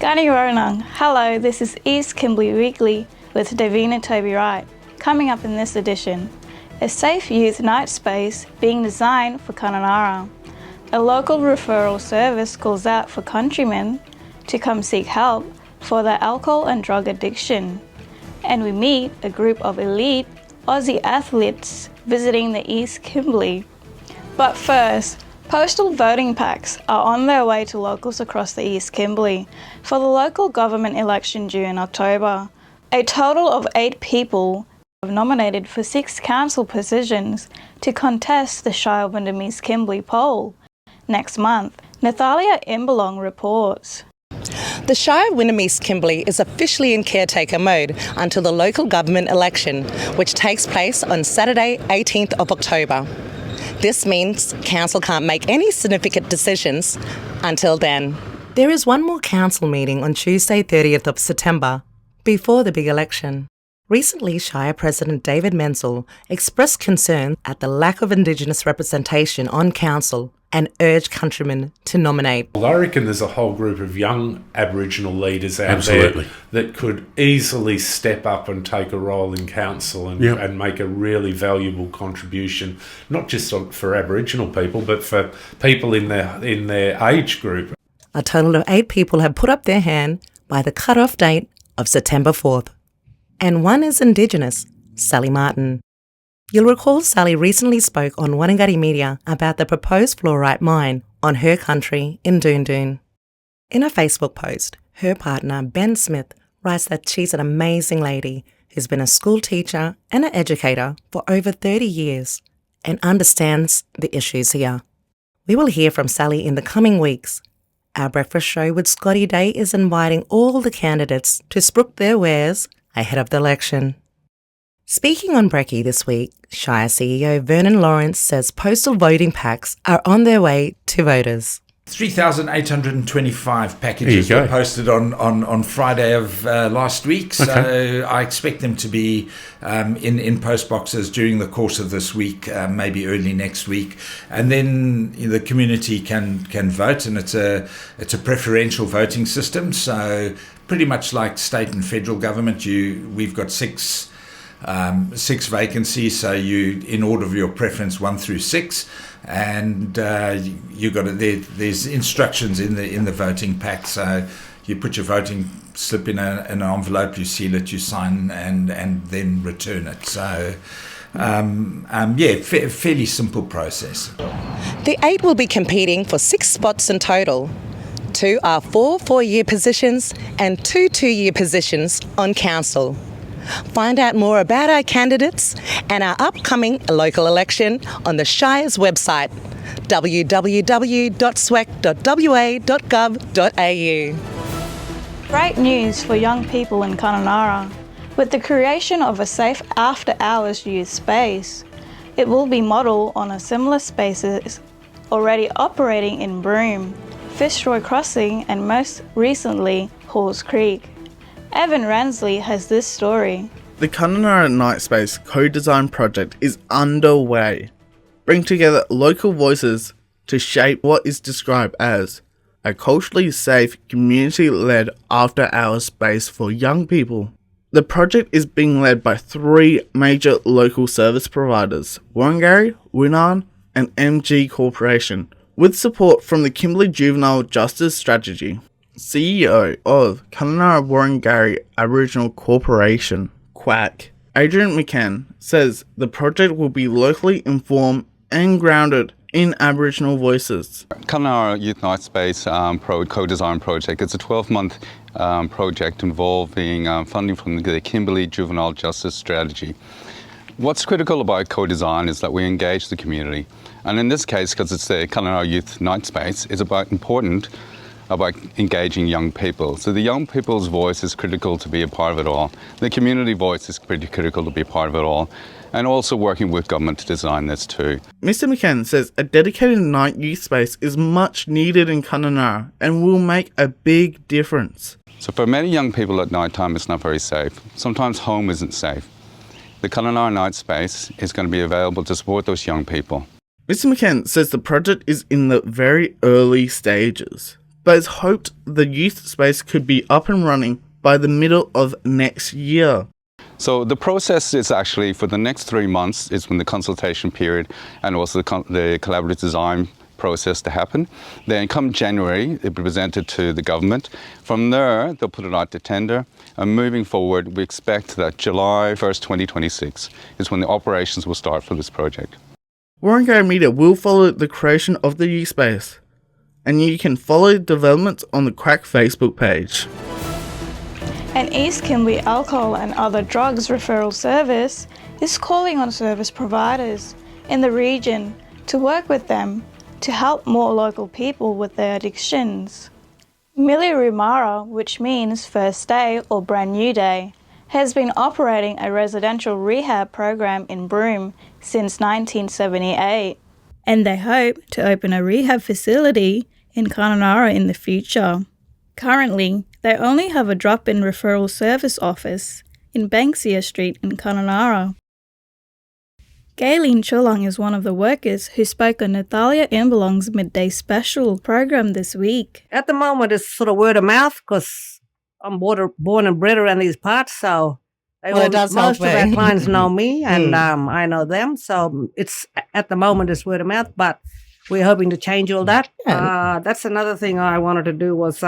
Danny Ronang. Hello, this is East Kimberley Weekly with Davina Toby Wright. Coming up in this edition, a safe youth night space being designed for Kununurra. A local referral service calls out for countrymen to come seek help for their alcohol and drug addiction. And we meet a group of elite Aussie athletes visiting the East Kimberley. But first, postal voting packs are on their way to locals across the East Kimberley for the local government election due in October. A total of 8 people have nominated for 6 council positions to contest the Shire of Wyndham East Kimberley poll next month. Nathalia Imbalong reports. The Shire of Wyndham East Kimberley is officially in caretaker mode until the local government election, which takes place on Saturday, 18th of October. This means council can't make any significant decisions until then. There is one more council meeting on Tuesday, 30th of September, before the big election. Recently, Shire President David Menzel expressed concern at the lack of Indigenous representation on council and urged countrymen to nominate. Well, I reckon there's a whole group of young Aboriginal leaders out there that could easily step up and take a role in council and make a really valuable contribution, not just for Aboriginal people, but for people in their age group. A total of 8 people have put up their hand by the cut-off date of September 4th. And one is Indigenous, Sally Martin. You'll recall Sally recently spoke on Wanangati Media about the proposed fluorite mine on her country in Doon. In a Facebook post, her partner Ben Smith writes that she's an amazing lady who's been a school teacher and an educator for over 30 years and understands the issues here. We will hear from Sally in the coming weeks. Our breakfast show with Scotty Day is inviting all the candidates to spruik their wares ahead of the election. Speaking on Brekkie this week, Shire CEO Vernon Lawrence says postal voting packs are on their way to voters. 3,825 packages were posted on Friday of last week, so I expect them to be in post boxes during the course of this week, maybe early next week, and then the community can vote, and it's a preferential voting system, so pretty much like state and federal government. We've got six vacancies, so you in order of your preference 1 through 6, and you got there's instructions in the voting pack, so you put your voting slip in an envelope, you seal it, you sign, and then return it. So fairly simple process. The 8 will be competing for 6 spots in total. 2 are 4-year positions and 2 2-year positions on council. Find out more about our candidates and our upcoming local election on the Shire's website, www.swec.wa.gov.au. Great news for young people in Kununurra. With the creation of a safe after-hours youth space, it will be modelled on a similar spaces already operating in Broome, Fitzroy Crossing and most recently Halls Creek. Evan Ransley has this story. The Kununurra Night Space co-design project is underway. Bring together local voices to shape what is described as a culturally safe, community-led after-hours space for young people. The project is being led by 3 major local service providers, Wurundjeri, Wunarn and MG Corporation, with support from the Kimberley Juvenile Justice Strategy. CEO of Kununurra Wurundjeri Aboriginal Corporation, QWAC, Adrian McCann, says the project will be locally informed and grounded in Aboriginal voices. Kununurra Youth Night Space co-design project. It's a 12-month project involving funding from the Kimberley Juvenile Justice Strategy. What's critical about co-design is that we engage the community. And in this case, because it's the Kununurra Youth Night Space, it's important about engaging young people. So the young people's voice is critical to be a part of it all. The community voice is pretty critical to be a part of it all. And also working with government to design this too. Mr. McCann says a dedicated night youth space is much needed in Kununurra and will make a big difference. So for many young people at night time, it's not very safe. Sometimes home isn't safe. The Kununurra Night Space is going to be available to support those young people. Mr. McCann says the project is in the very early stages, but it's hoped the youth space could be up and running by the middle of next year. So the process is actually for the next 3 months is when the consultation period and also the collaborative design process to happen. Then come January, it'll be presented to the government. From there, they'll put it out to tender. And moving forward, we expect that July 1st, 2026 is when the operations will start for this project. Warringah Media will follow the creation of the youth space, and you can follow developments on the Crack Facebook page. An East Kimberley alcohol and other drugs referral service is calling on service providers in the region to work with them to help more local people with their addictions. Mili Rumara, which means first day or brand new day, has been operating a residential rehab program in Broome since 1978, and they hope to open a rehab facility in Kununurra in the future. Currently, they only have a drop-in referral service office in Banksia Street in Kununurra. Gayleen Chulong is one of the workers who spoke on Natalia Imbalong's midday special program this week. At the moment, it's sort of word of mouth because I'm born and bred around these parts, so most of our clients know me and I know them. So it's at the moment it's word of mouth, but we're hoping to change all that. Yeah. That's another thing I wanted to do was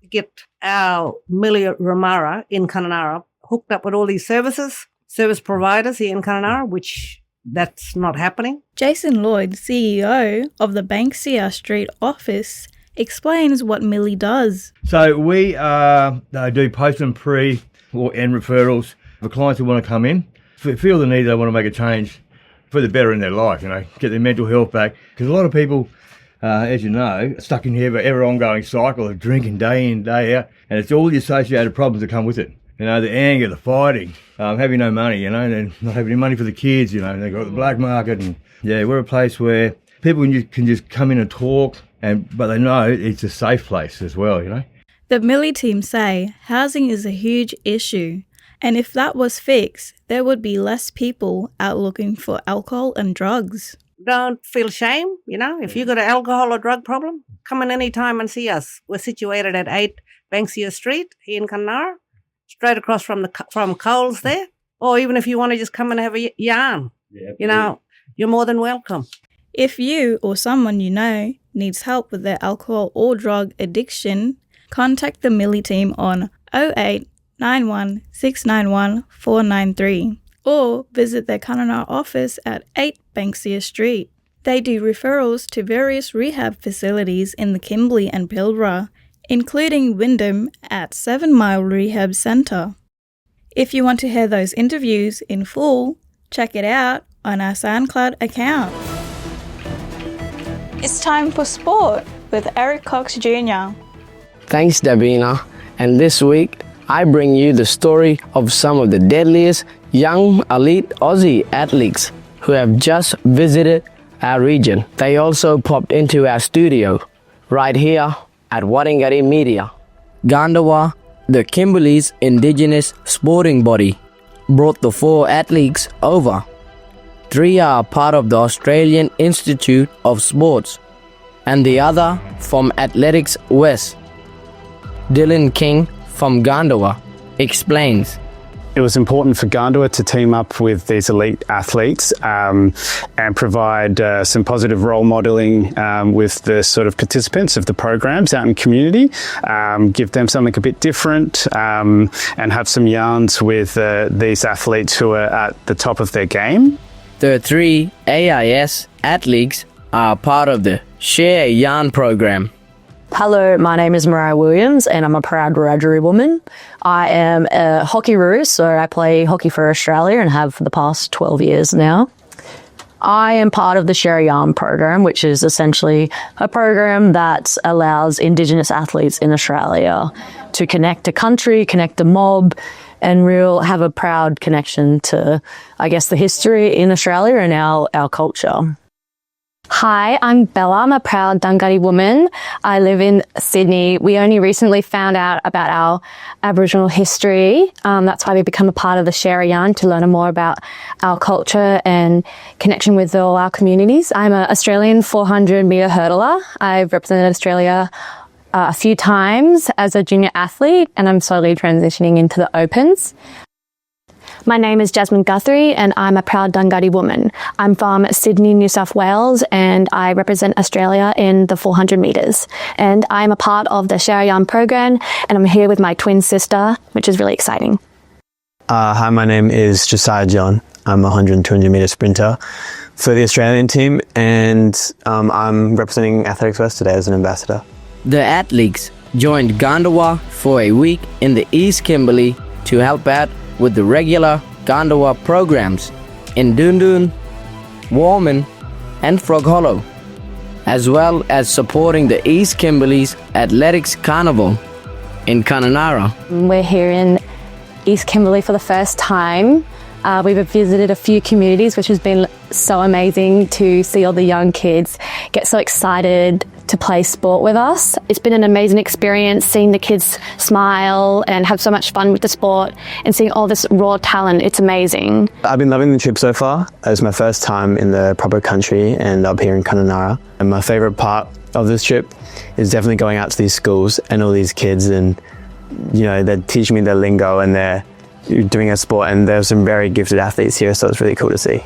get our Mili Rumara in Kununurra hooked up with all these service providers here in Kununurra, which that's not happening. Jason Lloyd, CEO of the Banksia Street office, explains what Mili does. So we do post and pre or end referrals for clients who want to come in, feel the need, they want to make a change for the better in their life, get their mental health back. Because a lot of people, as you know, are stuck in here ever ongoing cycle of drinking day in, day out, and it's all the associated problems that come with it. The anger, the fighting, having no money, and not having any money for the kids, they've got the black market. And we're a place where people can just come in and talk, but they know it's a safe place as well, The Mili team say housing is a huge issue, and if that was fixed, there would be less people out looking for alcohol and drugs. Don't feel shame, if you've got an alcohol or drug problem, come in any time and see us. We're situated at 8 Banksia Street here in Kununurra, straight across from Coles there. Or even if you want to just come and have a yarn, you're more than welcome. If you or someone you know needs help with their alcohol or drug addiction, contact the Mili team on 08 91 691 493 or visit their Kununurra office at 8 Banksia Street. They do referrals to various rehab facilities in the Kimberley and Pilbara, including Wyndham at 7 Mile Rehab Centre. If you want to hear those interviews in full, check it out on our SoundCloud account. It's time for sport with COX Junior. Thanks, Davina. And this week, I bring you the story of some of the deadliest young elite Aussie athletes who have just visited our region. They also popped into our studio right here at Warringah Media. Gandawa, the Kimberley's indigenous sporting body, brought the 4 athletes over. 3 are part of the Australian Institute of Sports, and the other from Athletics West. Dylan King from Gandawa explains. It was important for Gandawa to team up with these elite athletes and provide some positive role modelling with the sort of participants of the programs out in community, give them something a bit different and have some yarns with these athletes who are at the top of their game. The 3 AIS athletes are part of the Share a Yarn program. Hello, my name is Mariah Williams and I'm a proud Wiradjuri woman. I am a hockey roo, so I play hockey for Australia and have for the past 12 years now. I am part of the Share a Yarn program, which is essentially a program that allows Indigenous athletes in Australia to connect to country, connect to mob, and have a proud connection to, the history in Australia and our culture. Hi, I'm Bella. I'm a proud Dungari woman. I live in Sydney. We only recently found out about our Aboriginal history. That's why we become a part of the Share a Yarn to learn more about our culture and connection with all our communities. I'm an Australian 400 metre hurdler. I've represented Australia a few times as a junior athlete, and I'm slowly transitioning into the Opens. My name is Jasmine Guthrie and I'm a proud Dungari woman. I'm from Sydney, New South Wales, and I represent Australia in the 400 metres. And I'm a part of the Sharayan program, and I'm here with my twin sister, which is really exciting. Hi, my name is Josiah John. I'm a 100 and 200 metre sprinter for the Australian team, and I'm representing Athletics West today as an ambassador. The athletes joined Gandawa for a week in the East Kimberley to help out with the regular Gandawa programs in Dundun, Warman and Frog Hollow, as well as supporting the East Kimberley's Athletics Carnival in Kununurra. We're here in East Kimberley for the first time. We've visited a few communities, which has been so amazing to see all the young kids get so excited to play sport with us. It's been an amazing experience seeing the kids smile and have so much fun with the sport and seeing all this raw talent. It's amazing. I've been loving the trip so far. It's my first time in the proper country and up here in Kununurra. And my favourite part of this trip is definitely going out to these schools and all these kids, and they're teaching me their lingo and they're doing a sport, and there's some very gifted athletes here, so it's really cool to see.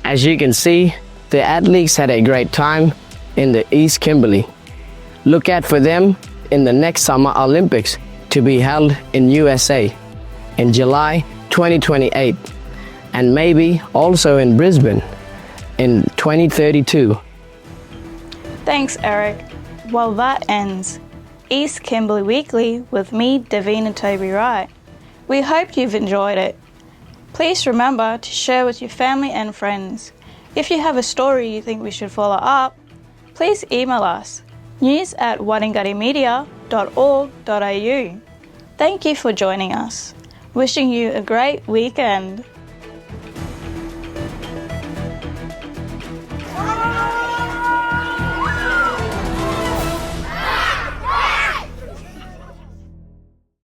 As you can see, the athletes had a great time in the East Kimberley. Look out for them in the next Summer Olympics to be held in USA in July 2028, and maybe also in Brisbane in 2032. Thanks, Eric. Well, that ends East Kimberley Weekly with me, Davina Toby Wright. We hope you've enjoyed it. Please remember to share with your family and friends. If you have a story you think we should follow up, please email us news@wadingarimedia.org.au. Thank you for joining us. Wishing you a great weekend.